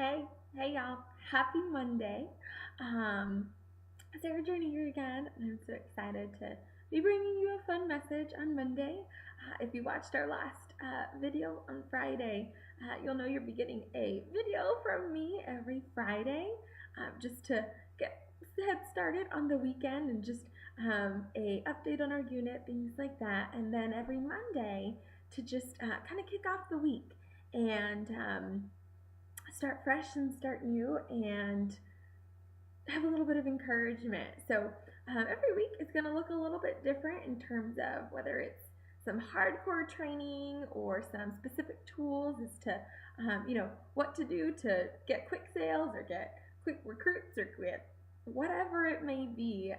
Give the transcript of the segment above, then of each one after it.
Hey, hey y'all. Happy Monday. Um, Sarah Journey here again, and I'm so excited to be bringing you a fun message on Monday. If you watched our last video on Friday, you'll know you'll be getting a video from me every Friday just to get head started on the weekend and just a update on our unit, things like that. And then every Monday to just kind of kick off the week and start fresh and start new and have a little bit of encouragement. So every week it's going to look a little bit different in terms of whether it's some hardcore training or some specific tools as to what to do to get quick sales or get quick recruits or get whatever it may be.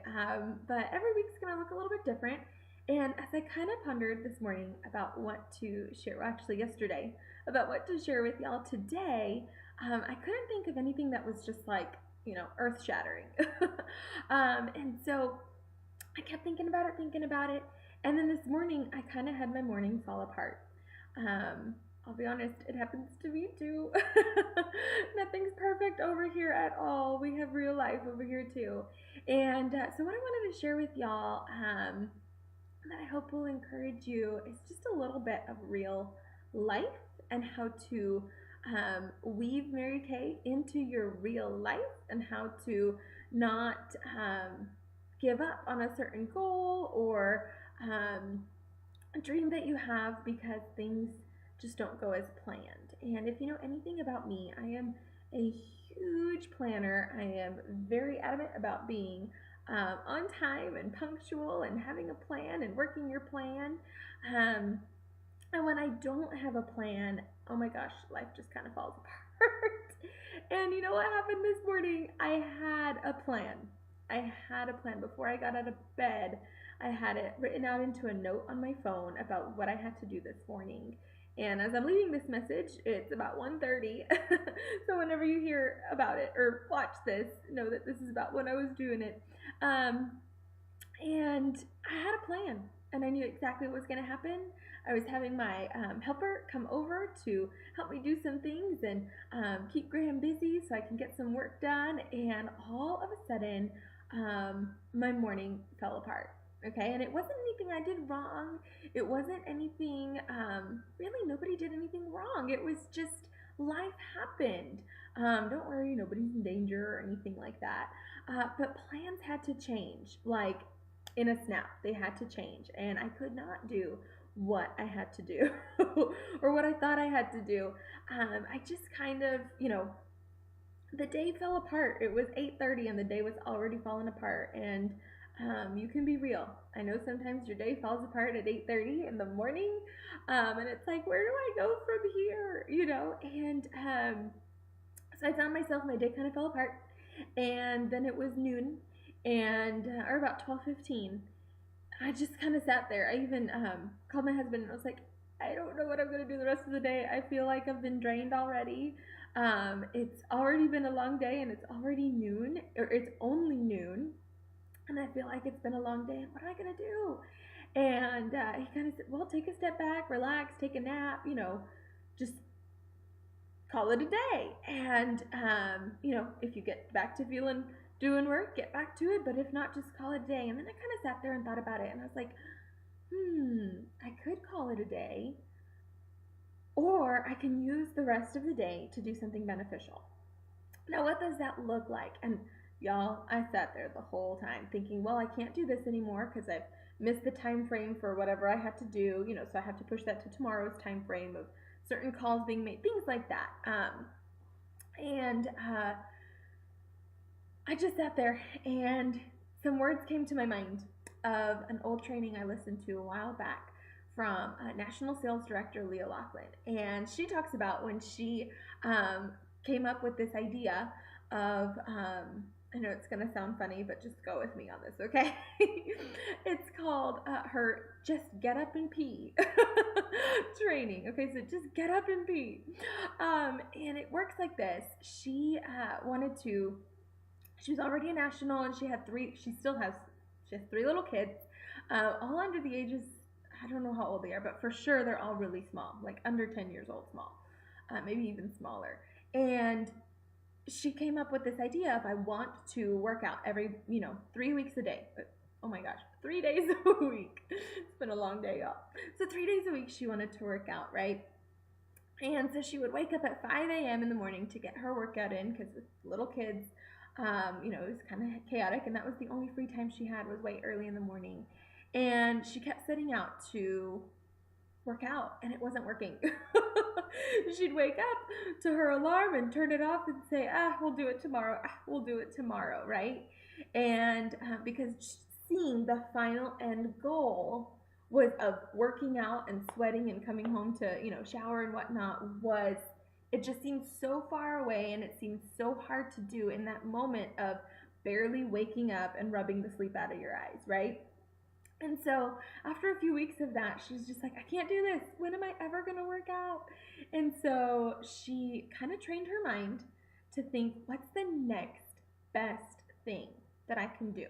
But every week's going to look a little bit different. And as I kind of pondered this morning about what to share, well, actually yesterday, about what to share with y'all today, I couldn't think of anything that was just like, earth shattering. And so I kept thinking about it. And then this morning, I kind of had my morning fall apart. I'll be honest, it happens to me too. Nothing's perfect over here at all. We have real life over here too. And so, what I wanted to share with y'all that I hope will encourage you is just a little bit of real life and how to weave Mary Kay into your real life and how to not give up on a certain goal or a dream that you have because things just don't go as planned. And if you know anything about me, I am a huge planner. I am very adamant about being on time and punctual and having a plan and working your plan. And when I don't have a plan, oh my gosh, life just kind of falls apart. And you know what happened this morning? I had a plan. I had a plan before I got out of bed. I had it written out into a note on my phone about what I had to do this morning. And as I'm leaving this message, it's about 1:30. So whenever you hear about it or watch this, know that this is about when I was doing it. Um, and I had a plan, and I knew exactly what was going to happen. I was having my helper come over to help me do some things and keep Graham busy so I can get some work done. And all of a sudden, my morning fell apart. Okay, and it wasn't anything I did wrong. It wasn't anything, really, nobody did anything wrong. It was just life happened. Don't worry, nobody's in danger or anything like that. But plans had to change. Like, in a snap, they had to change, and I could not do what I had to do or what I thought I had to do. I just kind of, the day fell apart. It was 8:30 and the day was already falling apart. And you can be real. I know sometimes your day falls apart at 8:30 in the morning, and it's like, where do I go from here? And so I found myself, my day kind of fell apart, and then it was noon, and or about 12:15. I just kind of sat there. I even called my husband and I was like, I don't know what I'm gonna do the rest of the day. I feel like I've been drained already. It's already been a long day, and it's already noon, or it's only noon, and I feel like it's been a long day. And what am I gonna do? And he kind of said, well, take a step back, relax, take a nap. Just call it a day. And if you get back to doing work, get back to it. But if not, just call it a day. And then I kind of sat there and thought about it, and I was like, I could call it a day, or I can use the rest of the day to do something beneficial. Now, what does that look like? And y'all, I sat there the whole time thinking, well, I can't do this anymore because I've missed the time frame for whatever I had to do, so I have to push that to tomorrow's time frame of certain calls being made, things like that. And I just sat there, and some words came to my mind of an old training I listened to a while back from National Sales Director Leah Laughlin. And she talks about when she came up with this idea of, I know it's going to sound funny, but just go with me on this, okay? It's called her Just Get Up and Pee training. Okay, so just get up and pee. And it works like this. She was already a national, and she has three little kids, all under the ages, I don't know how old they are, but for sure they're all really small, like under 10 years old small, maybe even smaller. And she came up with this idea of I want to work out every, 3 weeks a day. Oh my gosh, 3 days a week. It's been a long day, y'all. So 3 days a week she wanted to work out, right? And so she would wake up at 5 a.m. in the morning to get her workout in because with little kids, it was kind of chaotic, and that was the only free time she had was way early in the morning. And she kept setting out to work out, and it wasn't working. She'd wake up to her alarm and turn it off and say, we'll do it tomorrow. We'll do it tomorrow, right? And because seeing the final end goal was of working out and sweating and coming home to, shower and whatnot, was it just seemed so far away, and it seemed so hard to do in that moment of barely waking up and rubbing the sleep out of your eyes, right? And so after a few weeks of that, she's just like, I can't do this. When am I ever going to work out? And so she kind of trained her mind to think, what's the next best thing that I can do?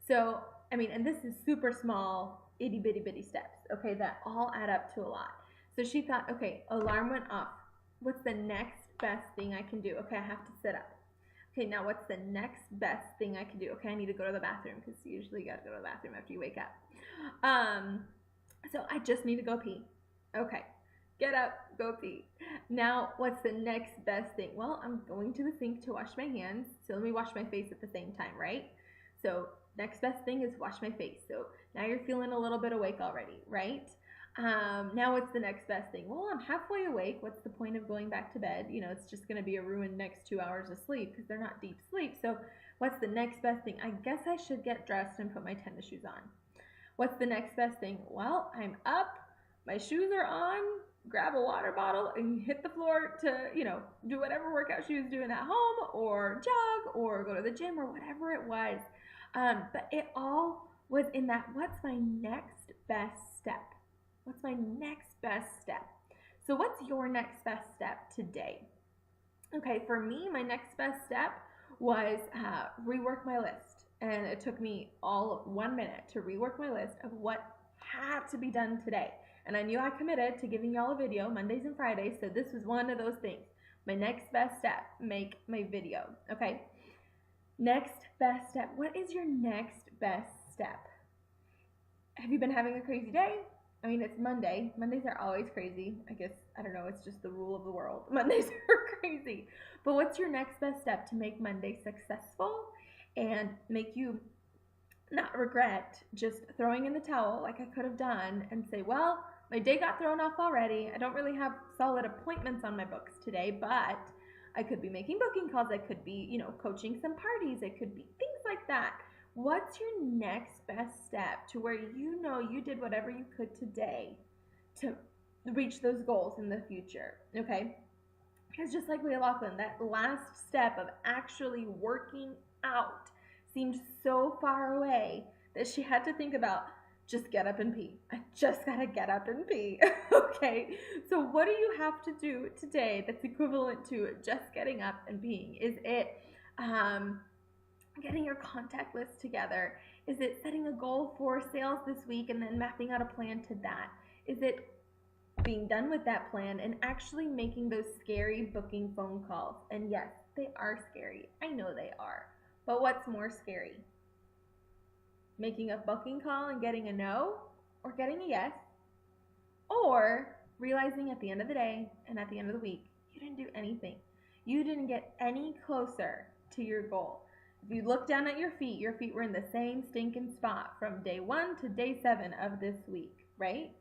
So, and this is super small, itty bitty bitty steps, okay, that all add up to a lot. So she thought, okay, alarm went off. What's the next best thing I can do? Okay, I have to sit up. Okay, now what's the next best thing I can do? Okay, I need to go to the bathroom because you usually got to go to the bathroom after you wake up. So I just need to go pee. Okay, get up, go pee. Now, what's the next best thing? Well, I'm going to the sink to wash my hands. So let me wash my face at the same time, right? So next best thing is wash my face. So now you're feeling a little bit awake already, right? Now what's the next best thing? Well, I'm halfway awake. What's the point of going back to bed? It's just going to be a ruined next 2 hours of sleep because they're not deep sleep. So what's the next best thing? I guess I should get dressed and put my tennis shoes on. What's the next best thing? Well, I'm up, my shoes are on, grab a water bottle and hit the floor to, do whatever workout she was doing at home, or jog, or go to the gym, or whatever it was. But it all was in that, what's my next best step? What's my next best step? So what's your next best step today? Okay, for me, my next best step was rework my list. And it took me all of 1 minute to rework my list of what had to be done today. And I knew I committed to giving y'all a video Mondays and Fridays, so this was one of those things. My next best step, make my video, okay? Next best step. What is your next best step? Have you been having a crazy day? It's Monday. Mondays are always crazy. I guess, I don't know, it's just the rule of the world. Mondays are crazy. But what's your next best step to make Monday successful and make you not regret just throwing in the towel like I could have done and say, well, my day got thrown off already. I don't really have solid appointments on my books today, but I could be making booking calls. I could be, coaching some parties. It could be things like that. What's your next best step to where you did whatever you could today to reach those goals in the future, okay? Because just like Leah Lachlan, that last step of actually working out seemed so far away that she had to think about, just get up and pee. I just gotta get up and pee. Okay, so what do you have to do today that's equivalent to just getting up and peeing? Is it getting your contact list together? Is it setting a goal for sales this week and then mapping out a plan to that? Is it being done with that plan and actually making those scary booking phone calls? And yes, they are scary. I know they are. But what's more scary? Making a booking call and getting a no, or getting a yes, or realizing at the end of the day and at the end of the week, you didn't do anything. You didn't get any closer to your goal. If you look down at your feet were in the same stinking spot from day 1 to day 7 of this week, right?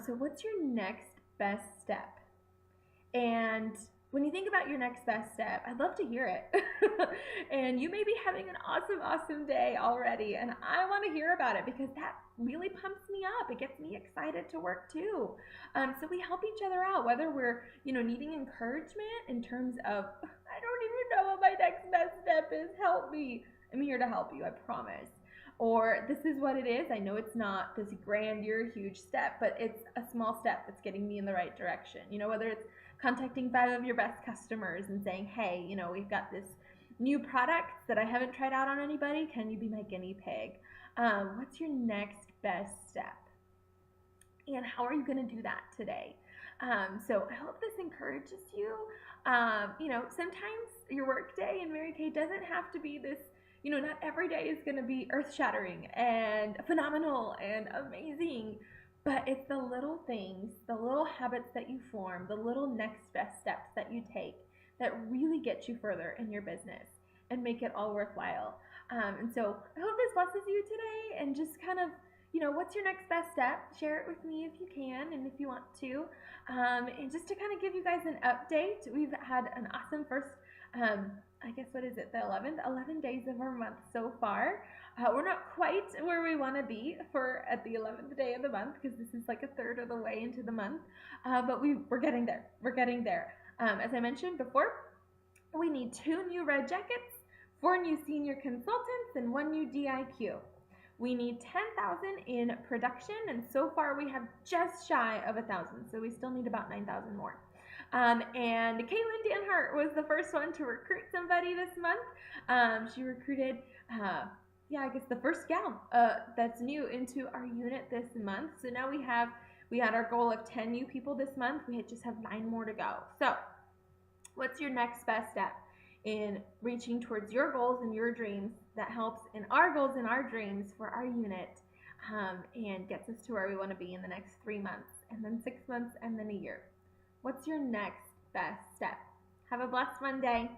So what's your next best step? And when you think about your next best step, I'd love to hear it. And you may be having an awesome day already, and I want to hear about it because that really pumps me up. It gets me excited to work too. So we help each other out, whether we're, needing encouragement in terms of, I don't even know what my next best step is, help me. I'm here to help you, I promise. Or this is what it is. I know it's not this grandeur, huge step, but it's a small step that's getting me in the right direction. Whether it's contacting 5 of your best customers and saying, hey, we've got this new product that I haven't tried out on anybody. Can you be my guinea pig? What's your next best step? And how are you going to do that today? So I hope this encourages you. Sometimes your work day in Mary Kay doesn't have to be this, not every day is going to be earth shattering and phenomenal and amazing. But it's the little things, the little habits that you form, the little next best steps that you take that really get you further in your business and make it all worthwhile. And so I hope this blesses you today and just kind of, what's your next best step? Share it with me if you can and if you want to. And just to kind of give you guys an update, we've had an awesome first, I guess, what is it, the 11 days of our month so far. We're not quite where we want to be for at the 11th day of the month because this is like a third of the way into the month, but we're getting there. We're getting there. As I mentioned before, we need 2 new red jackets, 4 new senior consultants, and 1 new DIQ. We need 10,000 in production, and so far we have just shy of 1,000, so we still need about 9,000 more. And Caitlin Danhart was the first one to recruit somebody this month. She recruited, I guess the first gal that's new into our unit this month. So now we had our goal of 10 new people this month. We just have 9 more to go. So what's your next best step in reaching towards your goals and your dreams that helps in our goals and our dreams for our unit, and gets us to where we want to be in the next 3 months, and then 6 months, and then a year? What's your next best step? Have a blessed Monday.